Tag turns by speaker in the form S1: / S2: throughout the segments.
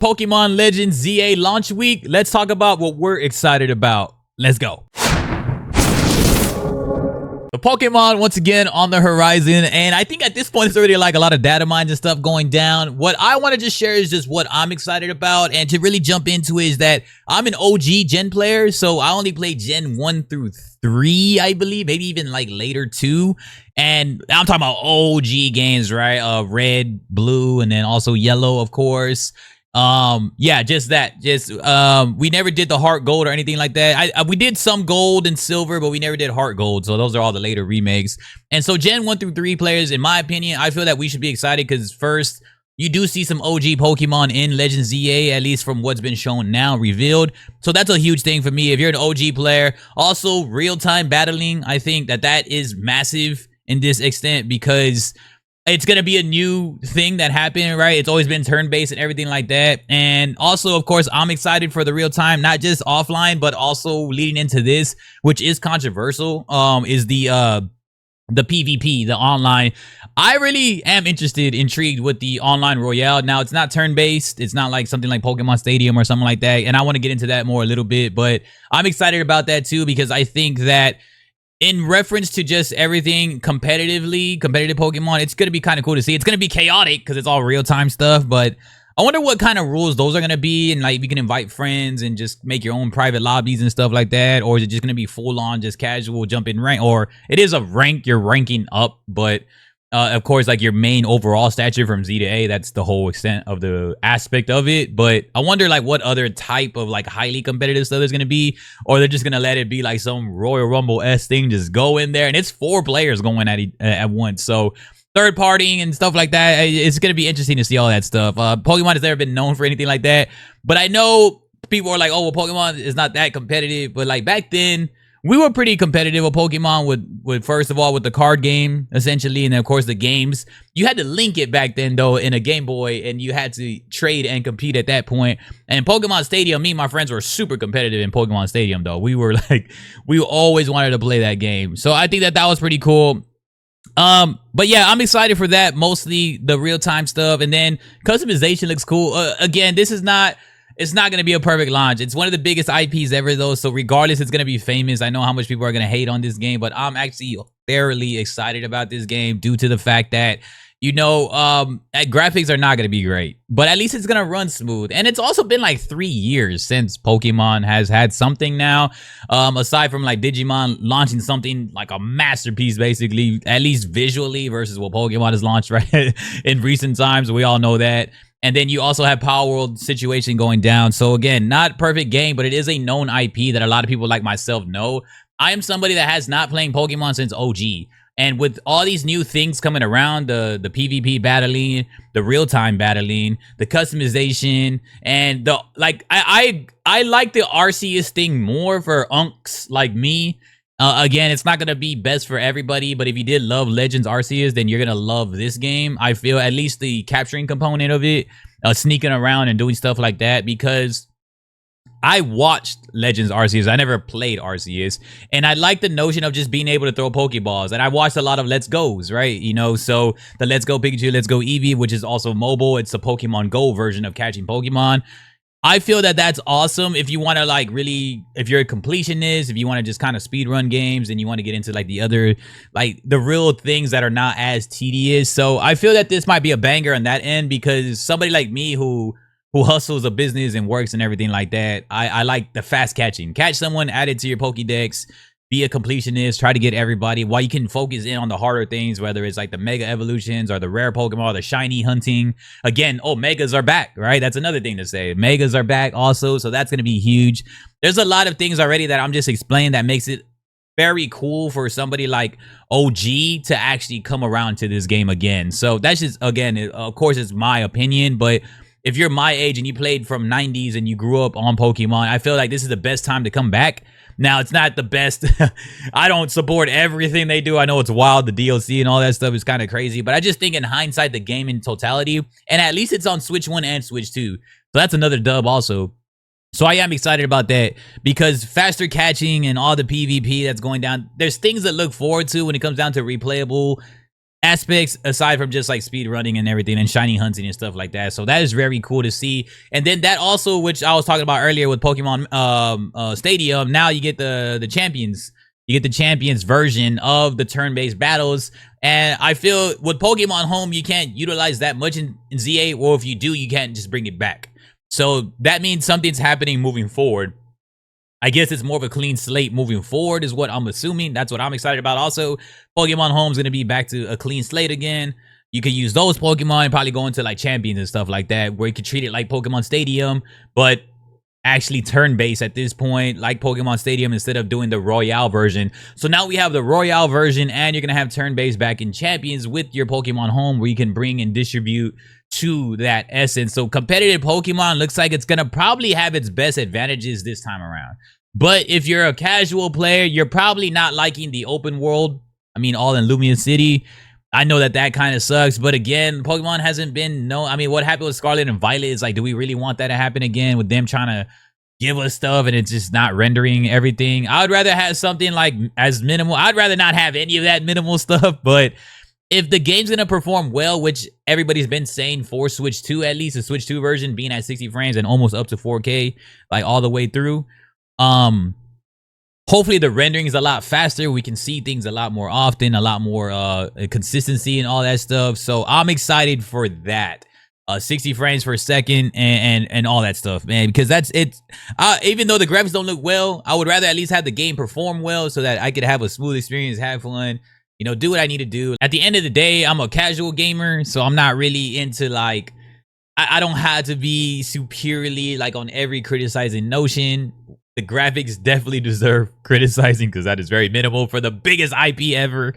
S1: Pokemon Legends ZA launch week. Let's talk about what we're excited about. Let's go. The Pokemon once again on the horizon, and I think at this point it's already like a lot of data mines and stuff going down. What I want to just share is just what I'm excited about, and to really jump into it is that I'm an OG Gen player, so I only play Gen 1 through 3, I believe, maybe even like later 2. And I'm talking about OG games, right? Red, blue, and then also yellow, of course. Yeah, just that. We never did the heart gold or anything like that. We did some gold and silver, but we never did heart gold. So those are all the later remakes. And so Gen 1 through 3 players, in my opinion, I feel that we should be excited because first, you do see some OG Pokemon in Legends ZA, at least from what's been shown now, revealed. So that's a huge thing for me if you're an OG player. Also, real-time battling, I think that is massive in this extent because it's going to be a new thing that happened, right? It's always been turn-based and everything like that. And also, of course, I'm excited for the real-time, not just offline, but also leading into this, which is controversial, is the PvP, the online. I really am intrigued with the online Royale. Now, it's not turn-based. It's not like something like Pokemon Stadium or something like that. And I want to get into that more a little bit, but I'm excited about that too, because I think that in reference to just everything competitive Pokemon, it's going to be kind of cool to see. It's going to be chaotic because it's all real-time stuff, but I wonder what kind of rules those are going to be, and like you can invite friends and just make your own private lobbies and stuff like that, or is it just going to be full-on just casual jump in rank, or it is a rank, you're ranking up, but of course, like your main overall stature from Z to A, that's the whole extent of the aspect of it. But I wonder like what other type of like highly competitive stuff there's going to be, or they're just going to let it be like some Royal Rumble-esque thing, just go in there. And it's 4 players going at once. So third partying and stuff like that, it's going to be interesting to see all that stuff. Pokemon has never been known for anything like that. But I know people are like, oh, well, Pokemon is not that competitive. But like back then, we were pretty competitive with Pokemon with first of all, with the card game, essentially, and then, of course, the games. You had to link it back then, though, in a Game Boy, and you had to trade and compete at that point. And Pokemon Stadium, me and my friends were super competitive in Pokemon Stadium, though. We were like, we always wanted to play that game. So I think that was pretty cool. But yeah, I'm excited for that, mostly the real-time stuff. And then customization looks cool. Again, it's not going to be a perfect launch. It's one of the biggest IPs ever, though. So regardless, it's going to be famous. I know how much people are going to hate on this game, but I'm actually fairly excited about this game due to the fact that, you know, graphics are not going to be great, but at least it's going to run smooth. And it's also been like 3 years since Pokemon has had something now, aside from like Digimon launching something like a masterpiece, basically, at least visually, versus what Pokemon has launched, right, in recent times. We all know that. And then you also have Power World situation going down. So again, not perfect game, but it is a known IP that a lot of people like myself know. I am somebody that has not played Pokemon since OG. And with all these new things coming around, the PvP battling, the real-time battling, the customization, and the like, I like the Arceus thing more for unks like me. Again, it's not going to be best for everybody, but if you did love Legends Arceus, then you're going to love this game. I feel at least the capturing component of it, sneaking around and doing stuff like that, because I watched Legends Arceus. I never played Arceus, and I like the notion of just being able to throw Pokeballs. And I watched a lot of Let's Go's, right? You know, so the Let's Go Pikachu, Let's Go Eevee, which is also mobile. It's the Pokemon Go version of catching Pokemon. I feel that that's awesome if you want to like really, if you're a completionist, if you want to just kind of speed run games and you want to get into like the other, like the real things that are not as tedious. So I feel that this might be a banger on that end, because somebody like me who hustles a business and works and everything like that, I like the fast catching. Catch someone, add it to your Pokédex, be a completionist, try to get everybody, while you can focus in on the harder things, whether it's like the mega evolutions or the rare Pokemon or the shiny hunting. Again, oh, megas are back, right? That's another thing to say. Megas are back also, so that's going to be huge. There's a lot of things already that I'm just explaining that makes it very cool for somebody like OG to actually come around to this game again. So that's just, again, of course, it's my opinion, but if you're my age and you played from 90s and you grew up on Pokemon, I feel like this is the best time to come back. Now, it's not the best. I don't support everything they do. I know it's wild, the DLC and all that stuff is kind of crazy. But I just think in hindsight, the game in totality, and at least it's on Switch 1 and Switch 2. So that's another dub also. So I am excited about that, because faster catching and all the PvP that's going down, there's things that look forward to when it comes down to replayable aspects aside from just like speed running and everything and shiny hunting and stuff like that. So that is very cool to see. And then that also, which I was talking about earlier with Pokemon Stadium, now you get the champions. You get the champions version of the turn-based battles. And I feel with Pokemon Home, you can't utilize that much in ZA, or if you do, you can't just bring it back. So that means something's happening moving forward. I guess it's more of a clean slate moving forward is what I'm assuming. That's what I'm excited about. Also, Pokemon Home is going to be back to a clean slate again. You can use those Pokemon and probably go into like champions and stuff like that, where you can treat it like Pokemon Stadium, but actually turn-based at this point, like Pokemon Stadium, instead of doing the Royale version. So now we have the Royale version, and you're going to have turn-based back in champions with your Pokemon Home, where you can bring and distribute to that essence. So competitive Pokemon looks like it's gonna probably have its best advantages this time around. But if you're a casual player, you're probably not liking the open world. I mean, all in Lumia City. I know that kind of sucks, but again, Pokemon hasn't been what happened with Scarlet and Violet is like, do we really want that to happen again with them trying to give us stuff and it's just not rendering everything? I would rather have something like as minimal. I'd rather not have any of that minimal stuff, but if the game's going to perform well, which everybody's been saying for Switch 2, at least the Switch 2 version being at 60 frames and almost up to 4K, like all the way through, hopefully the rendering is a lot faster. We can see things a lot more often, a lot more consistency and all that stuff. So I'm excited for that. 60 frames per second and all that stuff, man, because that's it. Even though the graphics don't look well, I would rather at least have the game perform well so that I could have a smooth experience, have fun, you know, do what I need to do. At the end of the day, I'm a casual gamer, so I'm not really into like, I don't have to be superiorly like on every criticizing notion. The graphics definitely deserve criticizing because that is very minimal for the biggest IP ever,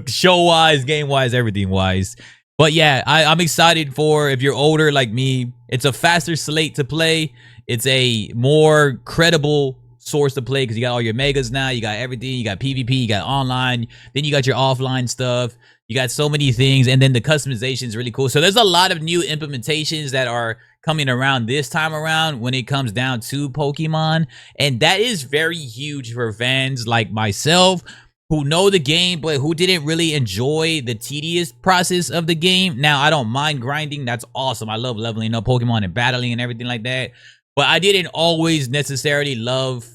S1: show-wise, game-wise, everything-wise. But yeah, I'm excited for, if you're older like me, it's a faster slate to play. It's a more credible source to play because you got all your megas now, you got everything, you got PvP, you got online, then you got your offline stuff, you got so many things, and then the customization is really cool. So there's a lot of new implementations that are coming around this time around when it comes down to Pokemon, and that is very huge for fans like myself who know the game but who didn't really enjoy the tedious process of the game. Now, I don't mind grinding, that's awesome. I love leveling up Pokemon and battling and everything like that. But I didn't always necessarily love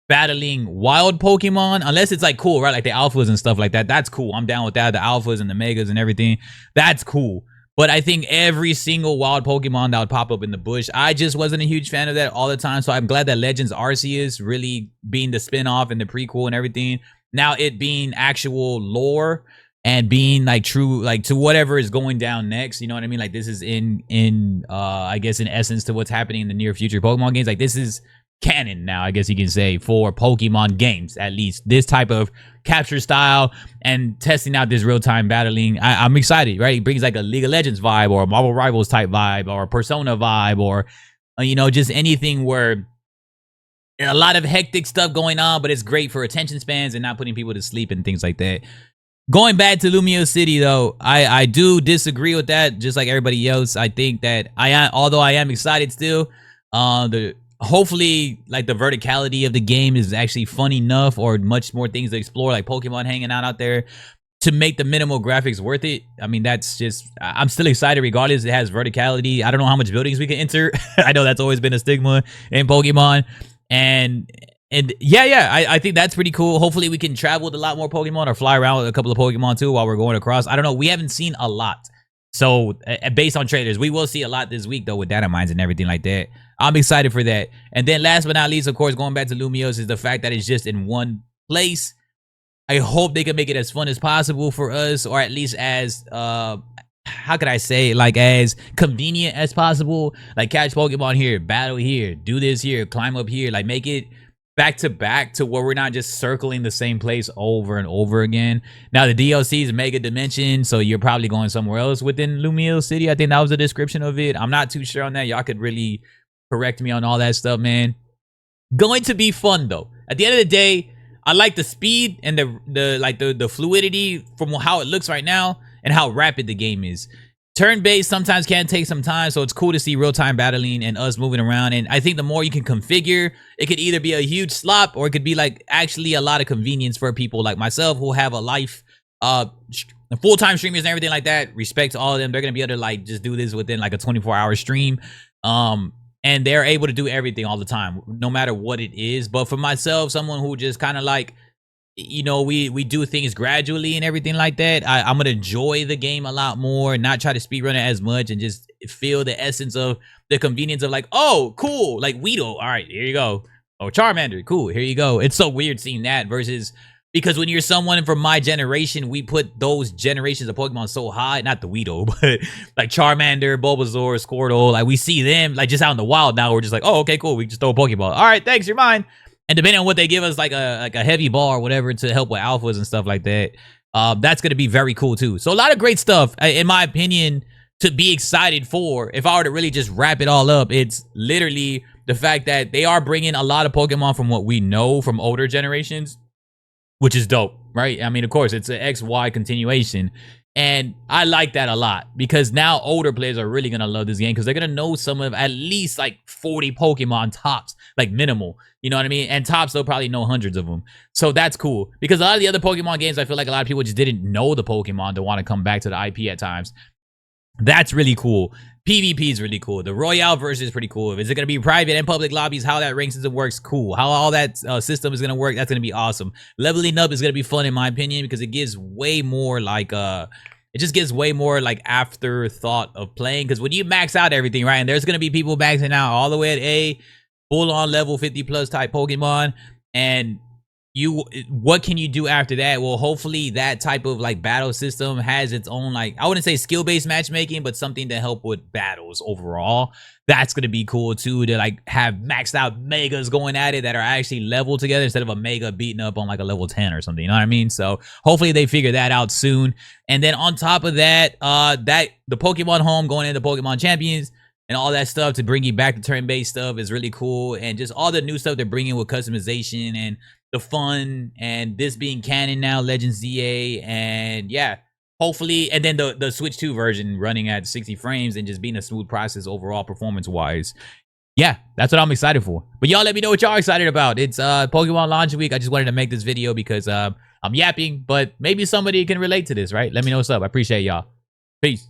S1: battling wild Pokemon, unless it's like cool, right? Like the alphas and stuff like that. That's cool. I'm down with that. The alphas and the megas and everything. That's cool. But I think every single wild Pokemon that would pop up in the bush, I just wasn't a huge fan of that all the time. So I'm glad that Legends Arceus really being the spinoff and the prequel and everything. Now it being actual lore and being like true, like to whatever is going down next, you know what I mean? Like this is I guess in essence to what's happening in the near future Pokemon games. Like this is canon now, I guess you can say, for Pokemon games, at least this type of capture style and testing out this real-time battling. I'm excited, right? It brings like a League of Legends vibe or a Marvel Rivals type vibe or a Persona vibe or, you know, just anything where a lot of hectic stuff going on, but it's great for attention spans and not putting people to sleep and things like that. Going back to Lumia City, though, I do disagree with that, just like everybody else. I think that although I am excited still, hopefully, like the verticality of the game is actually fun enough, or much more things to explore, like Pokemon hanging out there, to make the minimal graphics worth it. I mean, that's just, I'm still excited regardless. It has verticality. I don't know how much buildings we can enter. I know that's always been a stigma in Pokemon, and yeah, I think that's pretty cool. Hopefully we can travel with a lot more Pokemon or fly around with a couple of Pokemon too while we're going across. I don't know. We haven't seen a lot. So based on trailers, we will see a lot this week though with data mines and everything like that. I'm excited for that. And then last but not least, of course, going back to Lumios, is the fact that it's just in one place. I hope they can make it as fun as possible for us, or at least as how could I say, like as convenient as possible. Like catch Pokemon here, battle here, do this here, climb up here, like make it back to back to where we're not just circling the same place over and over again. Now the DLC is Mega Dimension, so you're probably going somewhere else within Lumio City. I think that was the description of it. I'm not too sure on that. Y'all could really correct me on all that stuff, man. Going to be fun though. At the end of the day, I like the speed and the fluidity from how it looks right now and how rapid the game is. Turn-based sometimes can take some time, so it's cool to see real-time battling and us moving around. And I think the more you can configure, it could either be a huge slop or it could be like actually a lot of convenience for people like myself who have a life the full-time streamers and everything like that, respect to all of them. They're gonna be able to like just do this within like a 24-hour stream. And they're able to do everything all the time, no matter what it is. But for myself, someone who just kind of like, you know, we do things gradually and everything like that, I'm gonna enjoy the game a lot more, not try to speedrun it as much, and just feel the essence of the convenience of like, oh, cool, like Weedle, all right, here you go. Oh, Charmander, cool, here you go. It's so weird seeing that versus, because when you're someone from my generation, we put those generations of Pokemon so high, not the Weedle, but like Charmander, Bulbasaur, Squirtle, like we see them like just out in the wild now. We're just like, oh, okay, cool, we just throw a Pokeball. All right, thanks, you're mine. And depending on what they give us, like a heavy ball or whatever to help with alphas and stuff like that, that's going to be very cool too. So a lot of great stuff, in my opinion, to be excited for. If I were to really just wrap it all up, it's literally the fact that they are bringing a lot of Pokemon from what we know from older generations, which is dope, right? I mean, of course, it's an XY continuation. And I like that a lot because now older players are really going to love this game because they're going to know some of at least like 40 Pokemon tops, like minimal. You know what I mean? And tops, they'll probably know hundreds of them. So that's cool because a lot of the other Pokemon games, I feel like a lot of people just didn't know the Pokemon to want to come back to the IP at times. That's really cool. PvP is really cool. The Royale version is pretty cool. Is it going to be private and public lobbies? How that rank system works? Cool. How all that system is going to work? That's going to be awesome. Leveling up is going to be fun in my opinion because it gives way more like it just gives way more like afterthought of playing because when you max out everything, right, and there's going to be people maxing out all the way at A, full on level 50 plus type Pokemon, and what can you do after that? Well, hopefully that type of like battle system has its own, like, I wouldn't say skill-based matchmaking, but something to help with battles overall. That's gonna be cool too, to like have maxed out megas going at it that are actually leveled together instead of a mega beating up on like a level 10 or something, you know what I mean? So hopefully they figure that out soon. And then on top of that, the Pokemon home going into Pokemon Champions and all that stuff to bring you back to turn-based stuff is really cool. And just all the new stuff they're bringing with customization and the fun, and this being canon now, Legends ZA, and yeah, hopefully, and then the Switch 2 version running at 60 frames and just being a smooth process overall performance-wise. Yeah, that's what I'm excited for. But y'all let me know what y'all excited about. It's Pokemon launch week. I just wanted to make this video because I'm yapping, but maybe somebody can relate to this, right? Let me know what's up. I appreciate y'all. Peace.